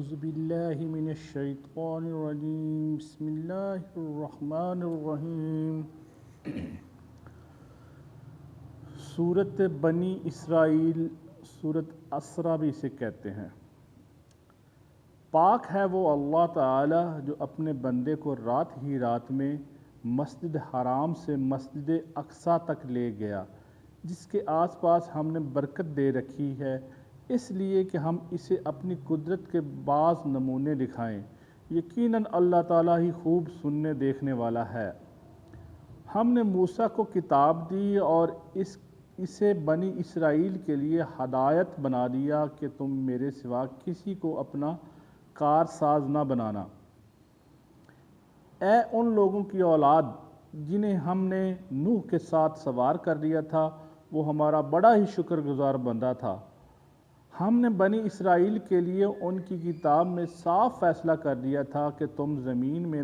اعوذ باللہ من الشیطان الرجیم بسم اللہ الرحمن الرحیم سورت بنی اسرائیل، سورت اسرا بھی اسے کہتے ہیں۔ پاک ہے وہ اللہ تعالی جو اپنے بندے کو رات ہی رات میں مسجد حرام سے مسجد اقصیٰ تک لے گیا، جس کے آس پاس ہم نے برکت دے رکھی ہے، اس لیے کہ ہم اسے اپنی قدرت کے بعض نمونے دکھائیں۔ یقیناً اللہ تعالیٰ ہی خوب سننے دیکھنے والا ہے۔ ہم نے موسیٰ کو کتاب دی اور اسے بنی اسرائیل کے لیے ہدایت بنا دیا کہ تم میرے سوا کسی کو اپنا کارساز نہ بنانا۔ اے ان لوگوں کی اولاد جنہیں ہم نے نوح کے ساتھ سوار کر دیا تھا، وہ ہمارا بڑا ہی شکر گزار بندہ تھا۔ ہم نے بنی اسرائیل کے لیے ان کی کتاب میں صاف فیصلہ کر دیا تھا کہ تم زمین میں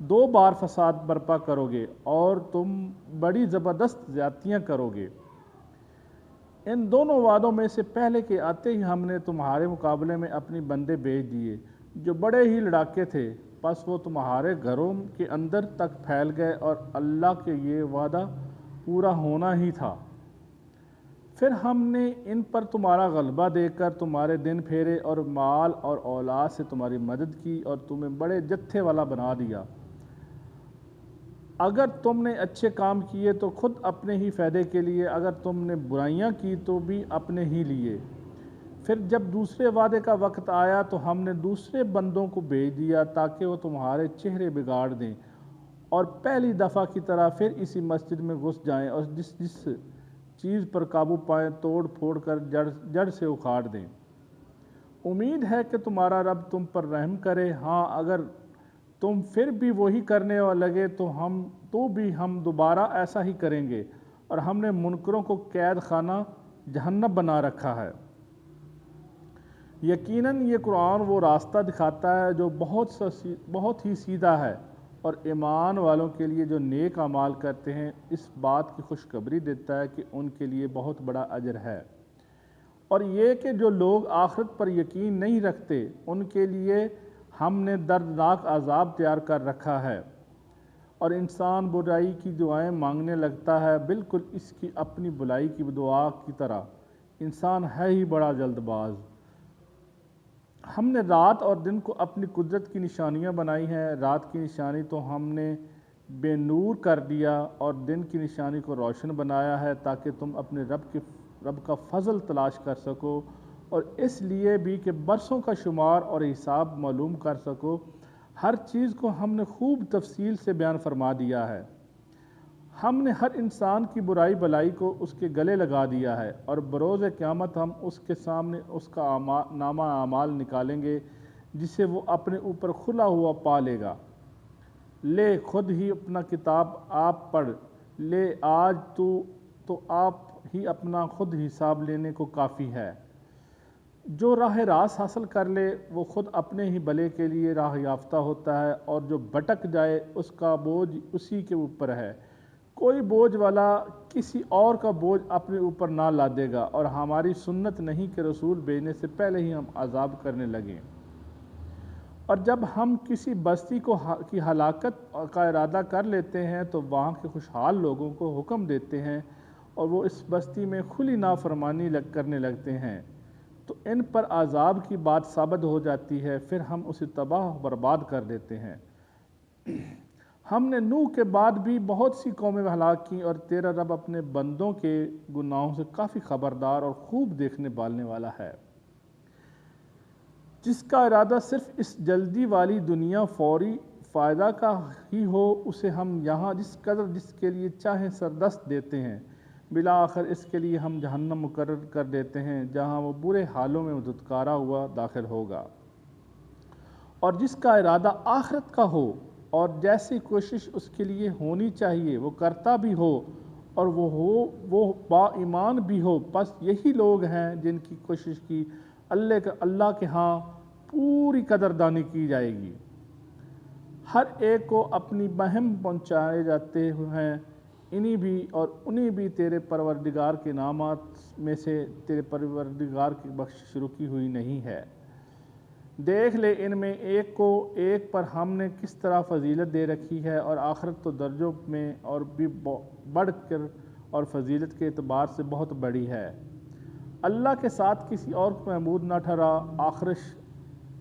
دو بار فساد برپا کرو گے اور تم بڑی زبردست زیادتیاں کرو گے۔ ان دونوں وعدوں میں سے پہلے کے آتے ہی ہم نے تمہارے مقابلے میں اپنے بندے بھیج دیے جو بڑے ہی لڑاکے تھے، پس وہ تمہارے گھروں کے اندر تک پھیل گئے اور اللہ کے یہ وعدہ پورا ہونا ہی تھا۔ پھر ہم نے ان پر تمہارا غلبہ دے کر تمہارے دن پھیرے اور مال اور اولاد سے تمہاری مدد کی اور تمہیں بڑے جتھے والا بنا دیا۔ اگر تم نے اچھے کام کیے تو خود اپنے ہی فائدے کے لیے، اگر تم نے برائیاں کی تو بھی اپنے ہی لیے۔ پھر جب دوسرے وعدے کا وقت آیا تو ہم نے دوسرے بندوں کو بھیج دیا تاکہ وہ تمہارے چہرے بگاڑ دیں اور پہلی دفعہ کی طرح پھر اسی مسجد میں گھس جائیں اور جس چیز پر قابو پائیں توڑ پھوڑ کر جڑ سے اکھاڑ دیں۔ امید ہے کہ تمہارا رب تم پر رحم کرے۔ ہاں، اگر تم پھر بھی وہی کرنے لگے تو بھی ہم دوبارہ ایسا ہی کریں گے، اور ہم نے منکروں کو قید خانہ جہنم بنا رکھا ہے۔ یقیناً یہ قرآن وہ راستہ دکھاتا ہے جو بہت ہی سیدھا ہے، اور ایمان والوں کے لیے جو نیک اعمال کرتے ہیں اس بات کی خوشخبری دیتا ہے کہ ان کے لیے بہت بڑا اجر ہے۔ اور یہ کہ جو لوگ آخرت پر یقین نہیں رکھتے ان کے لیے ہم نے دردناک عذاب تیار کر رکھا ہے۔ اور انسان برائی کی دعائیں مانگنے لگتا ہے، بالکل اس کی اپنی بھلائی کی دعا کی طرح۔ انسان ہے ہی بڑا جلد باز۔ ہم نے رات اور دن کو اپنی قدرت کی نشانیاں بنائی ہیں۔ رات کی نشانی تو ہم نے بے نور کر دیا اور دن کی نشانی کو روشن بنایا ہے تاکہ تم اپنے رب کا فضل تلاش کر سکو، اور اس لیے بھی کہ برسوں کا شمار اور حساب معلوم کر سکو۔ ہر چیز کو ہم نے خوب تفصیل سے بیان فرما دیا ہے۔ ہم نے ہر انسان کی برائی بلائی کو اس کے گلے لگا دیا ہے، اور بروز قیامت ہم اس کے سامنے اس کا نامہ اعمال نکالیں گے جسے وہ اپنے اوپر کھلا ہوا پا لے گا۔ لے خود ہی اپنا کتاب آپ پڑھ لے، آج تو آپ ہی اپنا خود حساب لینے کو کافی ہے۔ جو راہ راست حاصل کر لے وہ خود اپنے ہی بھلے کے لیے راہ یافتہ ہوتا ہے، اور جو بھٹک جائے اس کا بوجھ اسی کے اوپر ہے۔ کوئی بوجھ والا کسی اور کا بوجھ اپنے اوپر نہ لادے گا، اور ہماری سنت نہیں کہ رسول بھیجنے سے پہلے ہی ہم عذاب کرنے لگیں۔ اور جب ہم کسی بستی کی ہلاکت کا ارادہ کر لیتے ہیں تو وہاں کے خوشحال لوگوں کو حکم دیتے ہیں اور وہ اس بستی میں کھلی نافرمانی کرنے لگتے ہیں، تو ان پر عذاب کی بات ثابت ہو جاتی ہے، پھر ہم اسے تباہ و برباد کر دیتے ہیں۔ ہم نے نوح کے بعد بھی بہت سی قومیں ہلاک کیں، اور تیرا رب اپنے بندوں کے گناہوں سے کافی خبردار اور خوب دیکھنے بالنے والا ہے۔ جس کا ارادہ صرف اس جلدی والی دنیا فوری فائدہ کا ہی ہو، اسے ہم یہاں جس کے لیے چاہیں سردست دیتے ہیں، بالآخر اس کے لیے ہم جہنم مقرر کر دیتے ہیں جہاں وہ برے حالوں میں دھتکارا ہوا داخل ہوگا۔ اور جس کا ارادہ آخرت کا ہو اور جیسی کوشش اس کے لیے ہونی چاہیے وہ کرتا بھی ہو اور وہ با ایمان بھی ہو، پس یہی لوگ ہیں جن کی کوشش کی اللہ کے ہاں پوری قدردانی کی جائے گی۔ ہر ایک کو اپنی بہم پہنچائے جاتے ہیں، انہی بھی تیرے پروردگار کے انعامات میں سے تیرے پروردگار کی بخشش رکی ہوئی نہیں ہے۔ دیکھ لے ان میں ایک کو ایک پر ہم نے کس طرح فضیلت دے رکھی ہے، اور آخرت تو درجوں میں اور بھی بڑھ کر اور فضیلت کے اعتبار سے بہت بڑی ہے۔ اللہ کے ساتھ کسی اور کو معبود نہ ٹھہرا، آخرش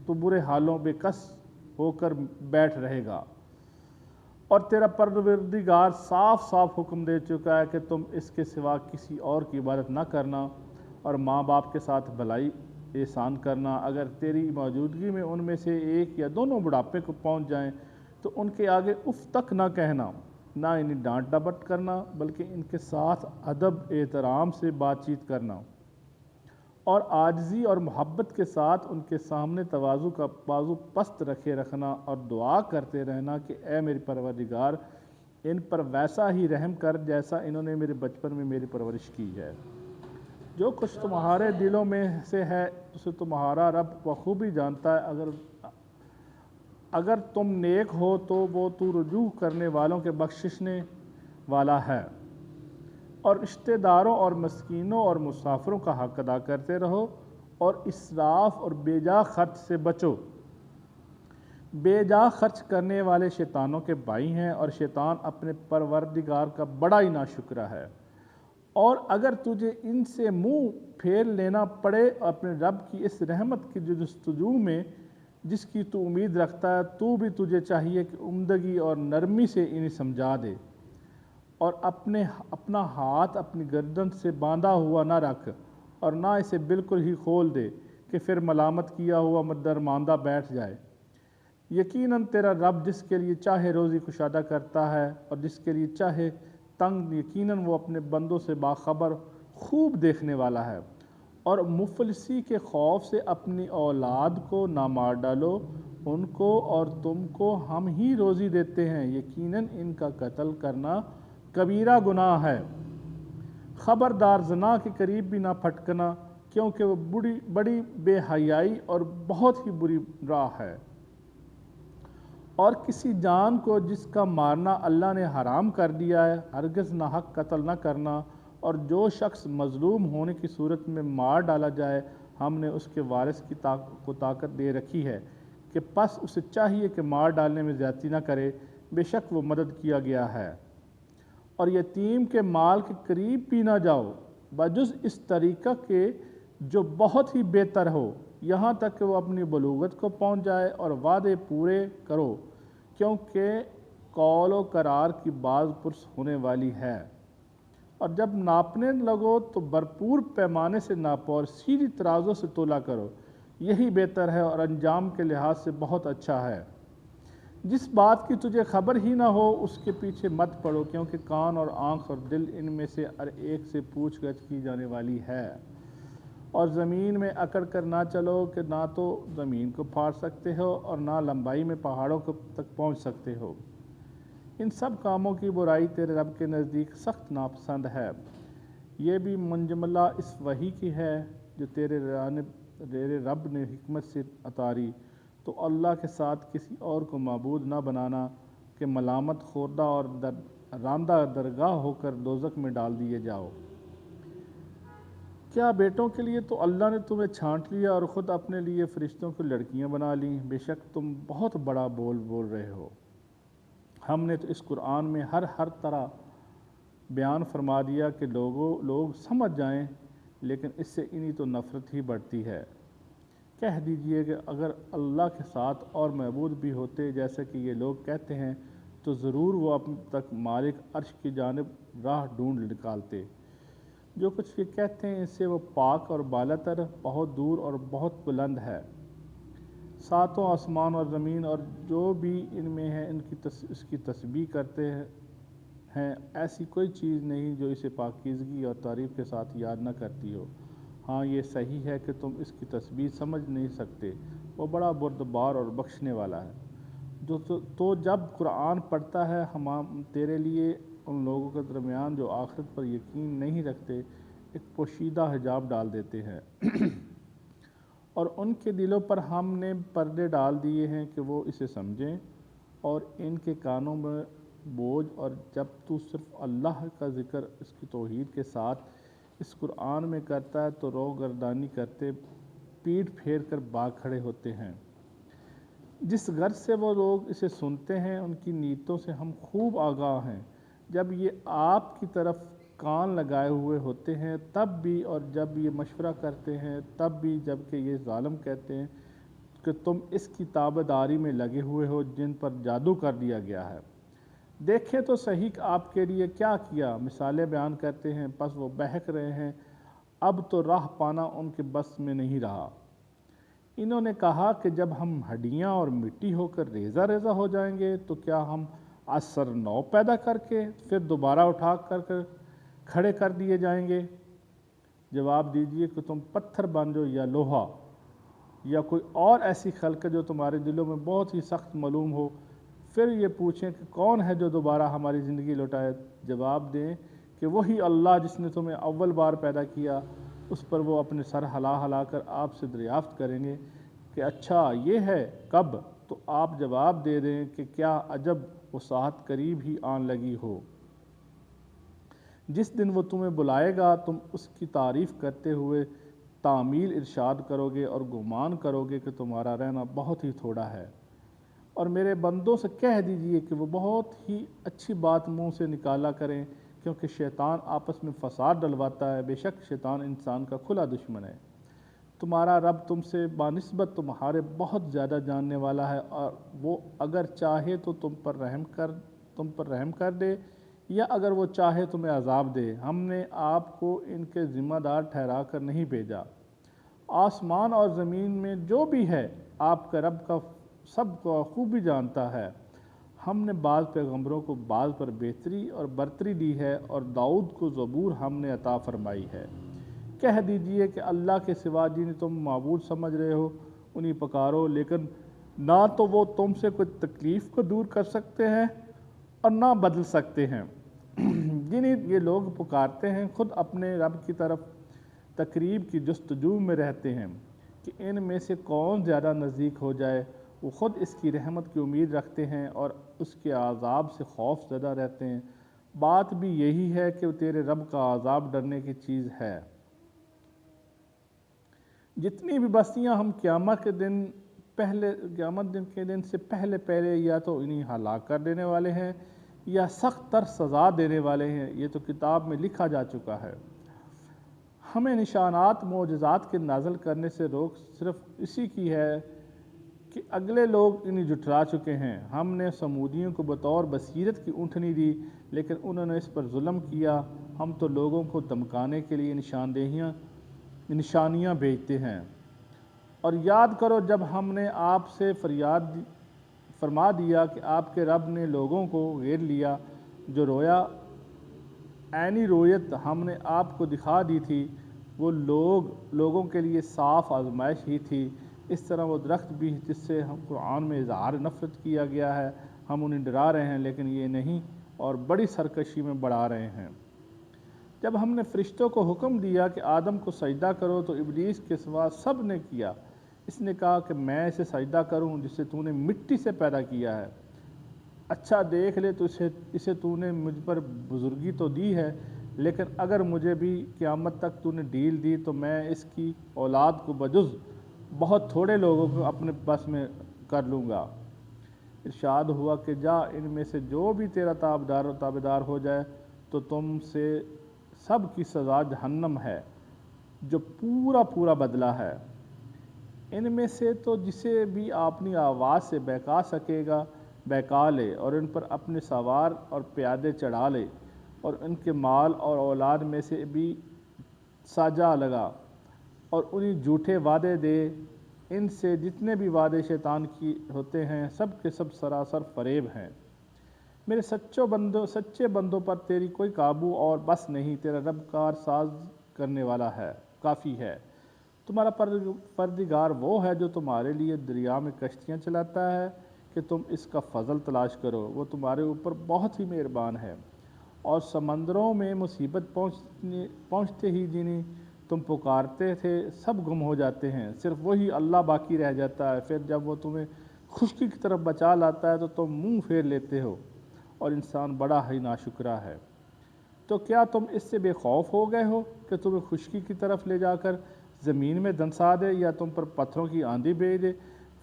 تو برے حالوں بے کس ہو کر بیٹھ رہے گا۔ اور تیرا پروردگار صاف صاف حکم دے چکا ہے کہ تم اس کے سوا کسی اور کی عبادت نہ کرنا، اور ماں باپ کے ساتھ بھلائی احسان کرنا۔ اگر تیری موجودگی میں ان میں سے ایک یا دونوں بڑھاپے کو پہنچ جائیں تو ان کے آگے اف تک نہ کہنا، نہ انہیں ڈانٹ ڈپٹ کرنا، بلکہ ان کے ساتھ ادب احترام سے بات چیت کرنا، اور عاجزی اور محبت کے ساتھ ان کے سامنے تواضع کا بازو پست رکھے رکھنا، اور دعا کرتے رہنا کہ اے میری پروردگار ان پر ویسا ہی رحم کر جیسا انہوں نے میرے بچپن میں میری پرورش کی ہے۔ جو کچھ تمہارے دلوں میں سے ہے اسے تمہارا رب بخوبی جانتا ہے۔ اگر تم نیک ہو تو وہ تو رجوع کرنے والوں کے بخشنے والا ہے۔ اور رشتہ داروں اور مسکینوں اور مسافروں کا حق ادا کرتے رہو، اور اسراف اور بے جا خرچ سے بچو۔ بے جا خرچ کرنے والے شیطانوں کے بھائی ہیں، اور شیطان اپنے پروردگار کا بڑا ہی ناشکرا ہے۔ اور اگر تجھے ان سے منہ پھیر لینا پڑے اپنے رب کی اس رحمت کی جستجو میں جس کی تو امید رکھتا ہے، تو بھی تجھے چاہیے کہ عمدگی اور نرمی سے انہیں سمجھا دے، اور اپنا ہاتھ اپنی گردن سے باندھا ہوا نہ رکھ، اور نہ اسے بالکل ہی کھول دے کہ پھر ملامت کیا ہوا درماندہ بیٹھ جائے۔ یقیناً تیرا رب جس کے لیے چاہے روزی کشادہ کرتا ہے اور جس کے لیے چاہے تنگ، یقیناً وہ اپنے بندوں سے باخبر خوب دیکھنے والا ہے۔ اور مفلسی کے خوف سے اپنی اولاد کو نہ مار ڈالو، ان کو اور تم کو ہم ہی روزی دیتے ہیں، یقیناً ان کا قتل کرنا کبیرہ گناہ ہے۔ خبردار زنا کے قریب بھی نہ پھٹکنا، کیونکہ وہ بڑی بے حیائی اور بہت ہی بری راہ ہے۔ اور کسی جان کو جس کا مارنا اللہ نے حرام کر دیا ہے، ہرگز ناحق قتل نہ کرنا، اور جو شخص مظلوم ہونے کی صورت میں مار ڈالا جائے ہم نے اس کے وارث کو طاقت دے رکھی ہے کہ پس اسے چاہیے کہ مار ڈالنے میں زیادتی نہ کرے، بے شک وہ مدد کیا گیا ہے۔ اور یتیم کے مال کے قریب بھی نہ جاؤ بجز اس طریقہ کے جو بہت ہی بہتر ہو، یہاں تک کہ وہ اپنی بلوغت کو پہنچ جائے، اور وعدے پورے کرو، کیونکہ قول و قرار کی باز پرس ہونے والی ہے۔ اور جب ناپنے لگو تو بھرپور پیمانے سے ناپو، اور سیدھی ترازوں سے تولا کرو، یہی بہتر ہے اور انجام کے لحاظ سے بہت اچھا ہے۔ جس بات کی تجھے خبر ہی نہ ہو اس کے پیچھے مت پڑو، کیونکہ کان اور آنکھ اور دل ان میں سے ہر ایک سے پوچھ گچھ کی جانے والی ہے۔ اور زمین میں اکڑ کر نہ چلو کہ نہ تو زمین کو پھاڑ سکتے ہو اور نہ لمبائی میں پہاڑوں تک پہنچ سکتے ہو۔ ان سب کاموں کی برائی تیرے رب کے نزدیک سخت ناپسند ہے۔ یہ بھی منجملہ اس وحی کی ہے جو تیرے رب نے حکمت سے اتاری، تو اللہ کے ساتھ کسی اور کو معبود نہ بنانا کہ ملامت خوردہ اور راندہ درگاہ ہو کر دوزخ میں ڈال دیے جاؤ۔ کیا بیٹوں کے لیے تو اللہ نے تمہیں چھانٹ لیا اور خود اپنے لیے فرشتوں کو لڑکیاں بنا لیں؟ بے شک تم بہت بڑا بول رہے ہو۔ ہم نے تو اس قرآن میں ہر طرح بیان فرما دیا کہ لوگ سمجھ جائیں، لیکن اس سے انہی تو نفرت ہی بڑھتی ہے۔ کہہ دیجئے کہ اگر اللہ کے ساتھ اور معبود بھی ہوتے جیسا کہ یہ لوگ کہتے ہیں تو ضرور وہ اب تک مالک عرش کی جانب راہ ڈھونڈ نکالتے۔ جو کچھ یہ کہتے ہیں اس سے وہ پاک اور بالاتر، بہت دور اور بہت بلند ہے۔ ساتوں آسمان اور زمین اور جو بھی ان میں ہے اس کی تسبیح کرتے ہیں، ایسی کوئی چیز نہیں جو اسے پاکیزگی اور تعریف کے ساتھ یاد نہ کرتی ہو۔ ہاں یہ صحیح ہے کہ تم اس کی تسبیح سمجھ نہیں سکتے، وہ بڑا بردبار اور بخشنے والا ہے۔ تو جب قرآن پڑھتا ہے ہم تیرے لیے ان لوگوں کے درمیان جو آخرت پر یقین نہیں رکھتے ایک پوشیدہ حجاب ڈال دیتے ہیں، اور ان کے دلوں پر ہم نے پردے ڈال دیے ہیں کہ وہ اسے سمجھیں، اور ان کے کانوں میں بوجھ، اور جب تو صرف اللہ کا ذکر اس کی توحید کے ساتھ اس قرآن میں کرتا ہے تو رو گردانی کرتے پیٹ پھیر کر بھاگ کھڑے ہوتے ہیں۔ جس غرض سے وہ لوگ اسے سنتے ہیں ان کی نیتوں سے ہم خوب آگاہ ہیں۔ جب یہ آپ کی طرف کان لگائے ہوئے ہوتے ہیں تب بھی، اور جب یہ مشورہ کرتے ہیں تب بھی، جبکہ یہ ظالم کہتے ہیں کہ تم اس کی تابعداری میں لگے ہوئے ہو جن پر جادو کر دیا گیا ہے۔ دیکھیں تو صحیح کہ آپ کے لیے کیا کیا، مثالیں بیان کرتے ہیں پس وہ بہک رہے ہیں، اب تو راہ پانا ان کے بس میں نہیں رہا۔ انہوں نے کہا کہ جب ہم ہڈیاں اور مٹی ہو کر ریزہ ریزہ ہو جائیں گے تو کیا ہم از سر نو پیدا کر کے پھر دوبارہ اٹھا کر کھڑے کر دیے جائیں گے؟ جواب دیجئے کہ تم پتھر بن جاؤ یا لوہا یا کوئی اور ایسی خلق جو تمہارے دلوں میں بہت ہی سخت معلوم ہو، پھر یہ پوچھیں کہ کون ہے جو دوبارہ ہماری زندگی لوٹائے؟ جواب دیں کہ وہی اللہ جس نے تمہیں اول بار پیدا کیا۔ اس پر وہ اپنے سر ہلا ہلا کر آپ سے دریافت کریں گے کہ اچھا یہ ہے، کب؟ تو آپ جواب دے دیں کہ کیا عجب، وہ ساعت قریب ہی آن لگی ہو۔ جس دن وہ تمہیں بلائے گا تم اس کی تعریف کرتے ہوئے تعمیل ارشاد کرو گے اور گمان کرو گے کہ تمہارا رہنا بہت ہی تھوڑا ہے۔ اور میرے بندوں سے کہہ دیجئے کہ وہ بہت ہی اچھی بات منہ سے نکالا کریں، کیونکہ شیطان آپس میں فساد ڈلواتا ہے۔ بے شک شیطان انسان کا کھلا دشمن ہے۔ تمہارا رب تم سے بنسبت تمہارے بہت زیادہ جاننے والا ہے، اور وہ اگر چاہے تو تم پر رحم کر دے، یا اگر وہ چاہے تمہیں عذاب دے۔ ہم نے آپ کو ان کے ذمہ دار ٹھہرا کر نہیں بھیجا۔ آسمان اور زمین میں جو بھی ہے آپ کا رب کا سب کو خوبی جانتا ہے۔ ہم نے بعض پیغمبروں کو بعض پر بہتری اور برتری دی ہے، اور داؤد کو زبور ہم نے عطا فرمائی ہے۔ کہہ دیجئے کہ اللہ کے سوا جنہیں تم معبود سمجھ رہے ہو انہیں پکارو، لیکن نہ تو وہ تم سے کوئی تکلیف کو دور کر سکتے ہیں اور نہ بدل سکتے ہیں۔ جنہیں یہ لوگ پکارتے ہیں خود اپنے رب کی طرف تقریب کی جستجو میں رہتے ہیں کہ ان میں سے کون زیادہ نزدیک ہو جائے۔ وہ خود اس کی رحمت کی امید رکھتے ہیں اور اس کے عذاب سے خوف زدہ رہتے ہیں۔ بات بھی یہی ہے کہ تیرے رب کا عذاب ڈرنے کی چیز ہے۔ جتنی بھی بستیاں ہم قیامت کے دن سے پہلے یا تو انہیں ہلاک کر دینے والے ہیں یا سخت تر سزا دینے والے ہیں، یہ تو کتاب میں لکھا جا چکا ہے۔ ہمیں نشانات معجزات کے نازل کرنے سے روک صرف اسی کی ہے کہ اگلے لوگ انہیں جھٹلا چکے ہیں۔ ہم نے سمودیوں کو بطور بصیرت کی اونٹنی دی، لیکن انہوں نے اس پر ظلم کیا۔ ہم تو لوگوں کو دمکانے کے لیے نشانیاں بھیجتے ہیں۔ اور یاد کرو جب ہم نے آپ سے فرما دیا کہ آپ کے رب نے لوگوں کو گھیر لیا، جو رویا عینی رویت ہم نے آپ کو دکھا دی تھی، وہ لوگوں کے لیے صاف آزمائش ہی تھی۔ اس طرح وہ درخت بھی جس سے قرآن میں اظہار نفرت کیا گیا ہے، ہم انہیں ڈرا رہے ہیں لیکن یہ نہیں، اور بڑی سرکشی میں بڑھا رہے ہیں۔ جب ہم نے فرشتوں کو حکم دیا کہ آدم کو سجدہ کرو تو ابلیس کے سوا سب نے کیا۔ اس نے کہا کہ میں اسے سجدہ کروں جسے تو نے مٹی سے پیدا کیا ہے۔ اچھا دیکھ لے تو اسے تو نے مجھ پر بزرگی تو دی ہے، لیکن اگر مجھے بھی قیامت تک تو نے ڈھیل دی تو میں اس کی اولاد کو بجز بہت تھوڑے لوگوں کو اپنے بس میں کر لوں گا۔ ارشاد ہوا کہ جا ان میں سے جو بھی تیرا تابعدار ہو جائے تو تم سے سب کی سزا جہنم ہے، جو پورا بدلہ ہے۔ ان میں سے تو جسے بھی اپنی آواز سے بہکا سکے گا بہکا لے، اور ان پر اپنے سوار اور پیادے چڑھا لے، اور ان کے مال اور اولاد میں سے بھی ساجا لگا، اور انہیں جھوٹے وعدے دے۔ ان سے جتنے بھی وعدے شیطان کی ہوتے ہیں سب کے سب سراسر فریب ہیں۔ میرے سچے بندوں پر تیری کوئی قابو اور بس نہیں، تیرا رب کار ساز کرنے والا ہے، کافی ہے۔ تمہارا پروردگار وہ ہے جو تمہارے لیے دریا میں کشتیاں چلاتا ہے کہ تم اس کا فضل تلاش کرو، وہ تمہارے اوپر بہت ہی مہربان ہے۔ اور سمندروں میں مصیبت پہنچتے ہی جنہیں تم پکارتے تھے سب گم ہو جاتے ہیں، صرف وہی اللہ باقی رہ جاتا ہے۔ پھر جب وہ تمہیں خشکی کی طرف بچا لاتا ہے تو تم منہ پھیر لیتے ہو، اور انسان بڑا ہی ناشکرا ہے۔ تو کیا تم اس سے بے خوف ہو گئے ہو کہ تمہیں خشکی کی طرف لے جا کر زمین میں دھنسا دے یا تم پر پتھروں کی آندھی بھیج دے،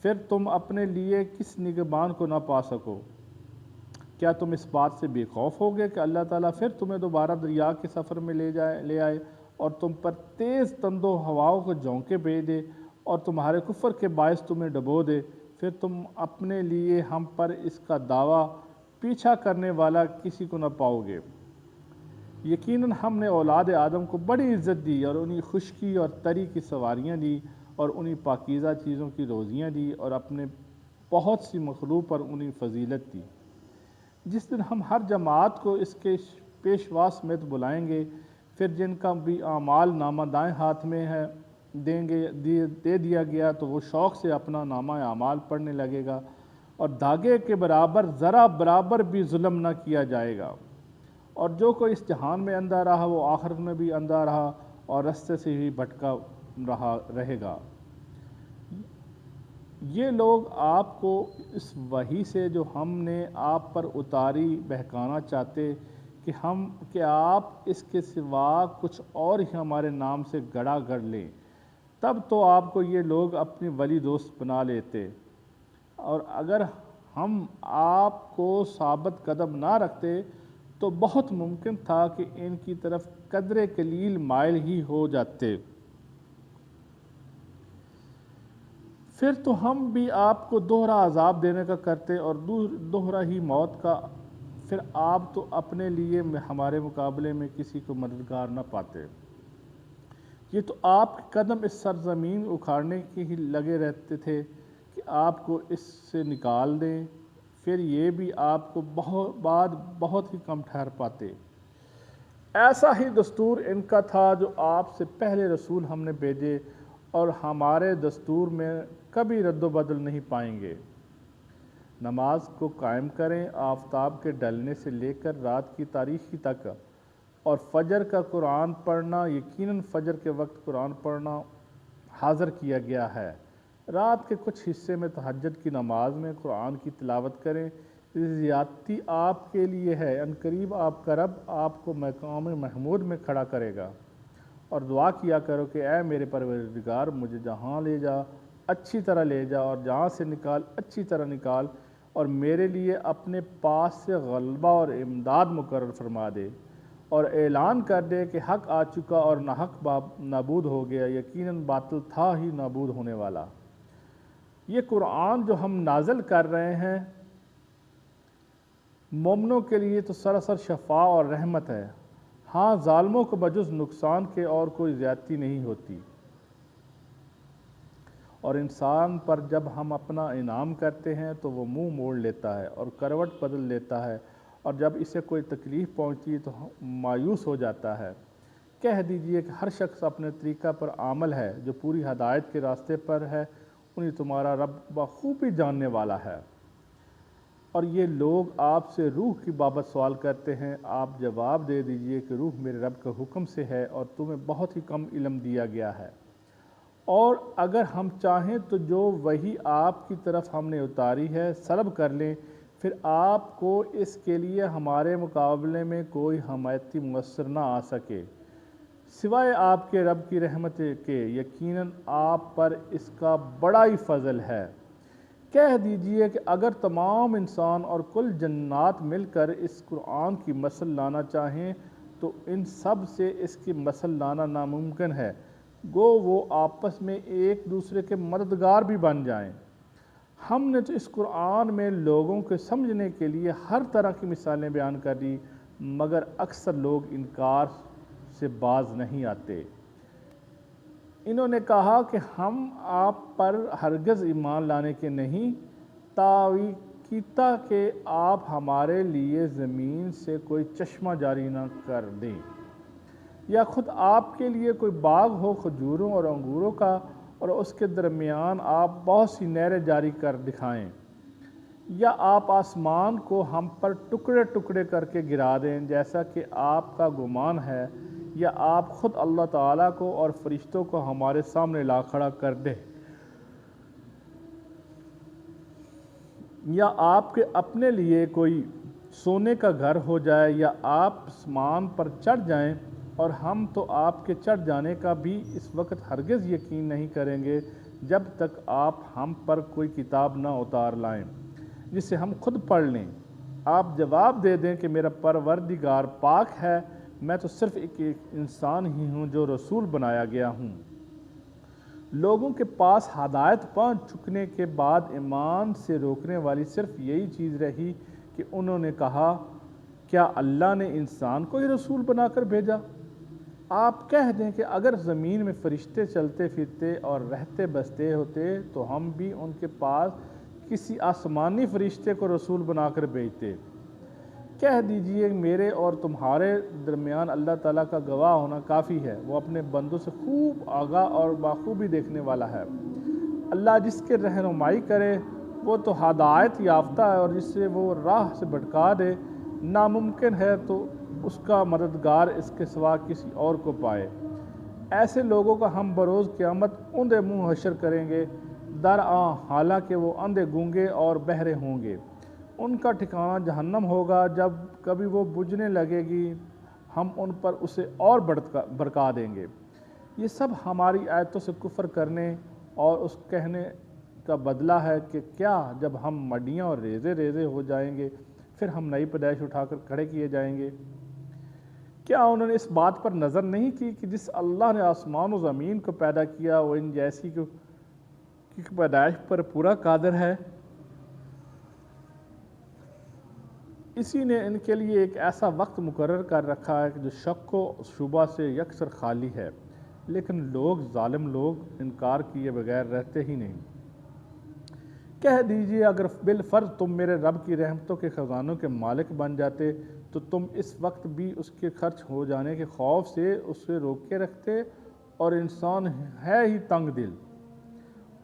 پھر تم اپنے لیے کس نگہبان کو نہ پا سکو؟ کیا تم اس بات سے بے خوف ہوگے کہ اللہ تعالیٰ پھر تمہیں دوبارہ دریا کے سفر میں لے آئے اور تم پر تیز تندو ہواؤں کو جھونکے بھیج دے اور تمہارے کفر کے باعث تمہیں ڈبو دے، پھر تم اپنے لیے ہم پر اس کا دعویٰ پیچھا کرنے والا کسی کو نہ پاؤ گے۔ یقیناً ہم نے اولاد آدم کو بڑی عزت دی اور انہیں خشکی اور تری کی سواریاں دی اور انہیں پاکیزہ چیزوں کی روزیاں دی اور اپنے بہت سی مخلوق پر انہیں فضیلت دی۔ جس دن ہم ہر جماعت کو اس کے پیشوا سمیت بلائیں گے، پھر جن کا بھی اعمال نامہ دائیں ہاتھ میں ہے دے دیا گیا تو وہ شوق سے اپنا نامہ اعمال پڑھنے لگے گا، اور دھاگے کے برابر ذرا برابر بھی ظلم نہ کیا جائے گا۔ اور جو کوئی اس جہان میں اندھا رہا وہ آخرت میں بھی اندھا رہا اور رستے سے ہی بھٹکا رہے گا۔ یہ لوگ آپ کو اس وحی سے جو ہم نے آپ پر اتاری بہکانا چاہتے کہ آپ اس کے سوا کچھ اور ہی ہمارے نام سے گڑا گڑھ لیں، تب تو آپ کو یہ لوگ اپنی ولی دوست بنا لیتے، اور اگر ہم آپ کو ثابت قدم نہ رکھتے تو بہت ممکن تھا کہ ان کی طرف قدرے قلیل مائل ہی ہو جاتے۔ پھر تو ہم بھی آپ کو دوہرا عذاب دینے کا کرتے اور دوہرا ہی موت کا، پھر آپ تو اپنے لیے ہمارے مقابلے میں کسی کو مددگار نہ پاتے۔ یہ تو آپ کے قدم اس سرزمین اکھاڑنے کے ہی لگے رہتے تھے کہ آپ کو اس سے نکال دیں، پھر یہ بھی آپ کو بہت ہی کم ٹھہر پاتے۔ ایسا ہی دستور ان کا تھا جو آپ سے پہلے رسول ہم نے بھیجے، اور ہمارے دستور میں کبھی رد و بدل نہیں پائیں گے۔ نماز کو قائم کریں آفتاب کے ڈھلنے سے لے کر رات کی تاریکی تک، اور فجر کا قرآن پڑھنا، یقیناً فجر کے وقت قرآن پڑھنا حاضر کیا گیا ہے۔ رات کے کچھ حصے میں تہجد کی نماز میں قرآن کی تلاوت کریں، زیادتی آپ کے لیے ہے، ان قریب آپ کا رب آپ کو مقام محمود میں کھڑا کرے گا۔ اور دعا کیا کرو کہ اے میرے پروردگار، مجھے جہاں لے جا اچھی طرح لے جا اور جہاں سے نکال اچھی طرح نکال، اور میرے لیے اپنے پاس سے غلبہ اور امداد مقرر فرما دے، اور اعلان کر دے کہ حق آ چکا اور ناحق نابود ہو گیا، یقیناً باطل تھا ہی نابود ہونے والا۔ یہ قرآن جو ہم نازل کر رہے ہیں مومنوں کے لیے تو سراسر شفا اور رحمت ہے، ہاں ظالموں کو بجز نقصان کے اور کوئی زیادتی نہیں ہوتی۔ اور انسان پر جب ہم اپنا انعام کرتے ہیں تو وہ منہ موڑ لیتا ہے اور کروٹ بدل لیتا ہے، اور جب اسے کوئی تکلیف پہنچتی تو مایوس ہو جاتا ہے۔ کہہ دیجئے کہ ہر شخص اپنے طریقہ پر عامل ہے، جو پوری ہدایت کے راستے پر ہے انہیں تمہارا رب بخوبی جاننے والا ہے۔ اور یہ لوگ آپ سے روح کی بابت سوال کرتے ہیں، آپ جواب دے دیجئے کہ روح میرے رب کے حکم سے ہے اور تمہیں بہت ہی کم علم دیا گیا ہے، اور اگر ہم چاہیں تو جو وحی آپ کی طرف ہم نے اتاری ہے سلب کر لیں، پھر آپ کو اس کے لیے ہمارے مقابلے میں کوئی حمایتی مؤثر نہ آ سکے سوائے آپ کے رب کی رحمت کے، یقیناً آپ پر اس کا بڑا ہی فضل ہے۔ کہہ دیجئے کہ اگر تمام انسان اور کل جنات مل کر اس قرآن کی مثل لانا چاہیں تو ان سب سے اس کی مثل لانا ناممکن ہے، گو وہ آپس میں ایک دوسرے کے مددگار بھی بن جائیں۔ ہم نے تو اس قرآن میں لوگوں کے سمجھنے کے لیے ہر طرح کی مثالیں بیان کر دی، مگر اکثر لوگ انکار سے باز نہیں آتے۔ انہوں نے کہا کہ ہم آپ پر ہرگز ایمان لانے کے نہیں، تاکہ کہ آپ ہمارے لیے زمین سے کوئی چشمہ جاری نہ کر دیں، یا خود آپ کے لیے کوئی باغ ہو کھجوروں اور انگوروں کا اور اس کے درمیان آپ بہت سی نہریں جاری کر دکھائیں، یا آپ آسمان کو ہم پر ٹکڑے ٹکڑے کر کے گرا دیں جیسا کہ آپ کا گمان ہے، یا آپ خود اللہ تعالیٰ کو اور فرشتوں کو ہمارے سامنے لا کھڑا کر دیں، یا آپ کے اپنے لیے کوئی سونے کا گھر ہو جائے، یا آپ آسمان پر چڑھ جائیں اور ہم تو آپ کے چڑھ جانے کا بھی اس وقت ہرگز یقین نہیں کریں گے جب تک آپ ہم پر کوئی کتاب نہ اتار لائیں جسے ہم خود پڑھ لیں۔ آپ جواب دے دیں کہ میرا پروردگار پاک ہے، میں تو صرف ایک انسان ہی ہوں جو رسول بنایا گیا ہوں۔ لوگوں کے پاس ہدایت پہنچ چکنے کے بعد ایمان سے روکنے والی صرف یہی چیز رہی کہ انہوں نے کہا، کیا اللہ نے انسان کو ہی رسول بنا کر بھیجا؟ آپ کہہ دیں کہ اگر زمین میں فرشتے چلتے پھرتے اور رہتے بستے ہوتے تو ہم بھی ان کے پاس کسی آسمانی فرشتے کو رسول بنا کر بھیجتے۔ کہہ دیجئے میرے اور تمہارے درمیان اللہ تعالیٰ کا گواہ ہونا کافی ہے، وہ اپنے بندوں سے خوب آگاہ اور بخوبی دیکھنے والا ہے۔ اللہ جس کے رہنمائی کرے وہ تو ہدایت یافتہ ہے، اور جسے وہ راہ سے بھٹکا دے ناممکن ہے تو اس کا مددگار اس کے سوا کسی اور کو پائے۔ ایسے لوگوں کا ہم بروز قیامت اندھے منہ حشر کریں گے، درآں حالانکہ وہ اندھے گونگے اور بہرے ہوں گے۔ ان کا ٹھکانہ جہنم ہوگا، جب کبھی وہ بجھنے لگے گی ہم ان پر اسے اور بھڑکا دیں گے۔ یہ سب ہماری آیتوں سے کفر کرنے اور اس کہنے کا بدلہ ہے کہ کیا جب ہم مڈیاں اور ریزے ریزے ہو جائیں گے پھر ہم نئی پیدائش اٹھا کر کھڑے کیے جائیں گے؟ کیا انہوں نے اس بات پر نظر نہیں کی کہ جس اللہ نے آسمان و زمین کو پیدا کیا وہ ان جیسی کی پیدائش پر پورا قادر ہے؟ اسی نے ان کے لیے ایک ایسا وقت مقرر کر رکھا ہے کہ جو شک و شبہ سے یکسر خالی ہے، لیکن ظالم لوگ انکار کیے بغیر رہتے ہی نہیں۔ کہہ دیجئے اگر بالفرض تم میرے رب کی رحمتوں کے خزانوں کے مالک بن جاتے تو تم اس وقت بھی اس کے خرچ ہو جانے کے خوف سے اسے روکے رکھتے، اور انسان ہے ہی تنگ دل۔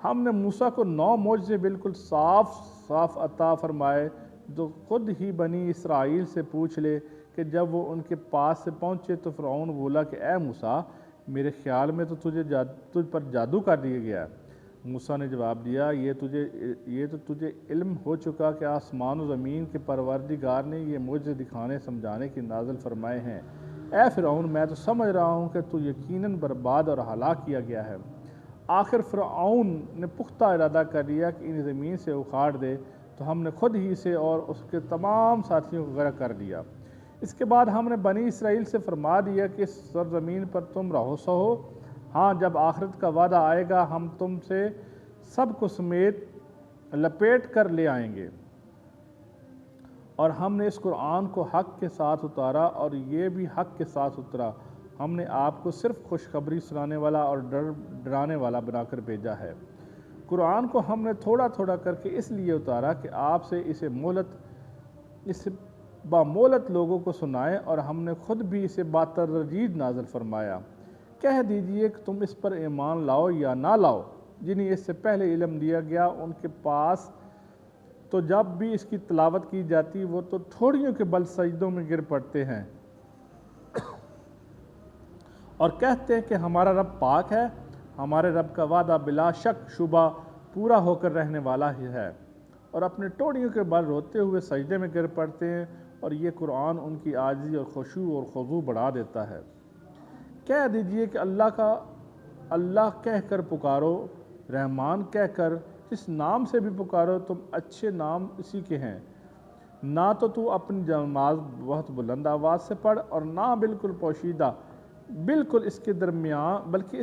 ہم نے موسیٰ کو 9 معجزے بالکل صاف عطا فرمائے، جو خود ہی بنی اسرائیل سے پوچھ لے کہ جب وہ ان کے پاس سے پہنچے تو فرعون بولا کہ اے موسیٰ، میرے خیال میں تو تجھ پر جادو کر دیا گیا ہے۔ موسیٰ نے جواب دیا، یہ تو تجھے علم ہو چکا کہ آسمان و زمین کے پروردگار نے یہ معجزے دکھانے سمجھانے کی نازل فرمائے ہیں۔ اے فرعون، میں تو سمجھ رہا ہوں کہ تو یقیناً برباد اور ہلاک کیا گیا ہے۔ آخر فرعون نے پختہ ارادہ کر لیا کہ انہیں زمین سے اکھاڑ دے، تو ہم نے خود ہی اسے اور اس کے تمام ساتھیوں کو غرق کر دیا۔ اس کے بعد ہم نے بنی اسرائیل سے فرما دیا کہ اس سرزمین پر تم رہو سہو، ہاں جب آخرت کا وعدہ آئے گا ہم تم سے سب کو سمیت لپیٹ کر لے آئیں گے۔ اور ہم نے اس قرآن کو حق کے ساتھ اتارا، اور یہ بھی حق کے ساتھ اترا۔ ہم نے آپ کو صرف خوشخبری سنانے والا اور ڈرانے والا بنا کر بھیجا ہے۔ قرآن کو ہم نے تھوڑا تھوڑا کر کے اس لیے اتارا کہ آپ سے اسے بامولت لوگوں کو سنائیں، اور ہم نے خود بھی اسے باتدریج نازل فرمایا۔ کہہ دیجئے کہ تم اس پر ایمان لاؤ یا نہ لاؤ، جنہیں اس سے پہلے علم دیا گیا ان کے پاس تو جب بھی اس کی تلاوت کی جاتی وہ تو ٹھوڑیوں کے بل سجدوں میں گر پڑتے ہیں اور کہتے ہیں کہ ہمارا رب پاک ہے، ہمارے رب کا وعدہ بلا شک شبہ پورا ہو کر رہنے والا ہی ہے، اور اپنے ٹوڑیوں کے بل روتے ہوئے سجدے میں گر پڑتے ہیں، اور یہ قرآن ان کی عاجزی اور خشوع اور خضوع بڑھا دیتا ہے۔ کہہ دیجئے کہ اللہ کہہ کر پکارو، رحمان کہہ کر، جس نام سے بھی پکارو تم اچھے نام اسی کے ہیں۔ نہ تو اپنی نماز بہت بلند آواز سے پڑھ، اور نہ بالکل پوشیدہ، بلکہ اس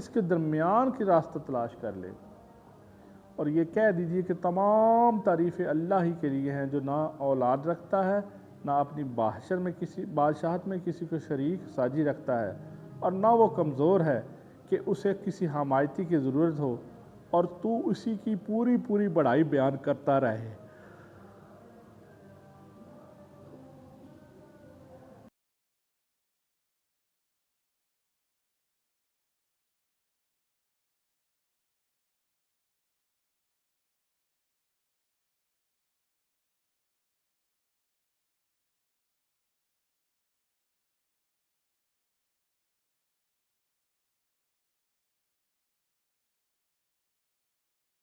کے درمیان کی راستہ تلاش کر لے۔ اور یہ کہہ دیجئے کہ تمام تعریفیں اللہ ہی کے لیے ہیں، جو نہ اولاد رکھتا ہے، نہ اپنی بادشاہت میں کسی کو شریک ساجی رکھتا ہے، اور نہ وہ کمزور ہے کہ اسے کسی حمایتی کی ضرورت ہو، اور تو اسی کی پوری بڑائی بیان کرتا رہے۔